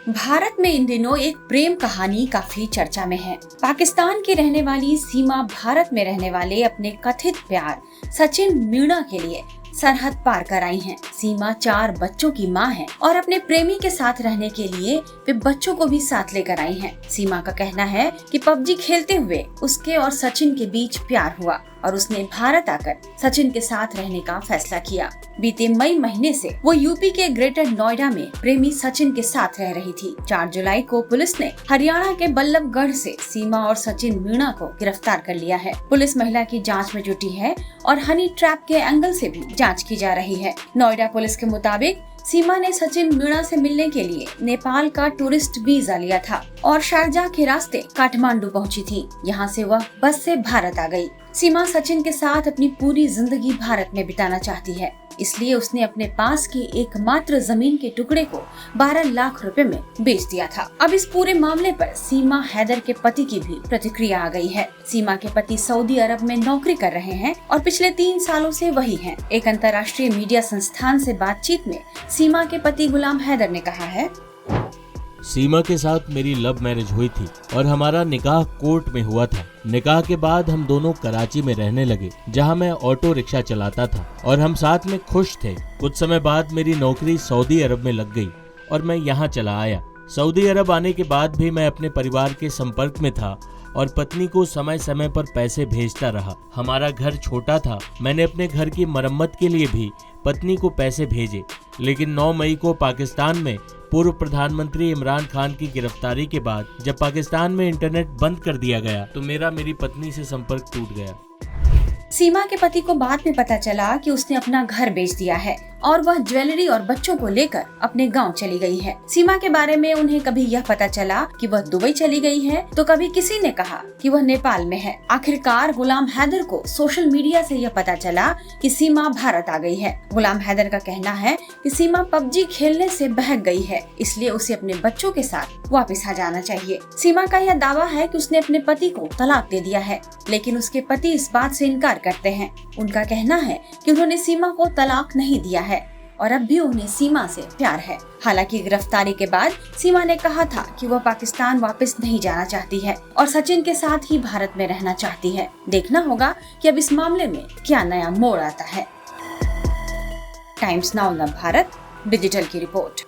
भारत में इन दिनों एक प्रेम कहानी काफी चर्चा में है। पाकिस्तान की रहने वाली सीमा भारत में रहने वाले अपने कथित प्यार सचिन मीणा के लिए सरहद पार कर आई हैं। सीमा 4 बच्चों की मां है और अपने प्रेमी के साथ रहने के लिए वे बच्चों को भी साथ लेकर आई हैं। सीमा का कहना है कि पबजी खेलते हुए उसके और सचिन के बीच प्यार हुआ और उसने भारत आकर सचिन के साथ रहने का फैसला किया। बीते मई महीने से वो यूपी के ग्रेटर नोएडा में प्रेमी सचिन के साथ रह रही थी। 4 जुलाई को पुलिस ने हरियाणा के बल्लभगढ़ से सीमा और सचिन मीणा को गिरफ्तार कर लिया है। पुलिस महिला की जांच में जुटी है और हनी ट्रैप के एंगल से भी जांच की जा रही है। नोएडा पुलिस के मुताबिक सीमा ने सचिन मीणा से मिलने के लिए नेपाल का टूरिस्ट वीजा लिया था और शारजाह के रास्ते काठमांडू पहुंची थी। यहां से वह बस से भारत आ गई। सीमा सचिन के साथ अपनी पूरी जिंदगी भारत में बिताना चाहती है, इसलिए उसने अपने पास की एकमात्र जमीन के टुकड़े को 12 लाख रुपए में बेच दिया था। अब इस पूरे मामले पर सीमा हैदर के पति की भी प्रतिक्रिया आ गई है। सीमा के पति सऊदी अरब में नौकरी कर रहे हैं और पिछले 3 सालों से वही हैं। एक अंतर्राष्ट्रीय मीडिया संस्थान से बातचीत में सीमा के पति गुलाम हैदर ने कहा है, सीमा के साथ मेरी लव मैरिज हुई थी और हमारा निकाह कोर्ट में हुआ था। निकाह के बाद हम दोनों कराची में रहने लगे, जहां मैं ऑटो रिक्शा चलाता था और हम साथ में खुश थे। कुछ समय बाद मेरी नौकरी सऊदी अरब में लग गई और मैं यहाँ चला आया। सऊदी अरब आने के बाद भी मैं अपने परिवार के संपर्क में था और पत्नी को समय समय पर पैसे भेजता रहा। हमारा घर छोटा था, मैंने अपने घर की मरम्मत के लिए भी पत्नी को पैसे भेजे। लेकिन 9 मई को पाकिस्तान में पूर्व प्रधानमंत्री इमरान खान की गिरफ्तारी के बाद जब पाकिस्तान में इंटरनेट बंद कर दिया गया तो मेरी पत्नी से संपर्क टूट गया। सीमा के पति को बाद में पता चला कि उसने अपना घर बेच दिया है और वह ज्वेलरी और बच्चों को लेकर अपने गांव चली गई है। सीमा के बारे में उन्हें कभी यह पता चला कि वह दुबई चली गई है तो कभी किसी ने कहा कि वह नेपाल में है। आखिरकार गुलाम हैदर को सोशल मीडिया से यह पता चला कि सीमा भारत आ गई है। गुलाम हैदर का कहना है कि सीमा पबजी खेलने से बहक गई है, इसलिए उसे अपने बच्चों के साथ वापस आ जाना चाहिए। सीमा का यह दावा है कि उसने अपने पति को तलाक दे दिया है, लेकिन उसके पति इस बात से इनकार करते हैं। उनका कहना है कि उन्होंने सीमा को तलाक नहीं दिया है और अब भी उन्हें सीमा से प्यार है। हालांकि गिरफ्तारी के बाद सीमा ने कहा था कि वह पाकिस्तान वापस नहीं जाना चाहती है और सचिन के साथ ही भारत में रहना चाहती है। देखना होगा कि अब इस मामले में क्या नया मोड़ आता है। टाइम्स नाउ भारत डिजिटल की रिपोर्ट।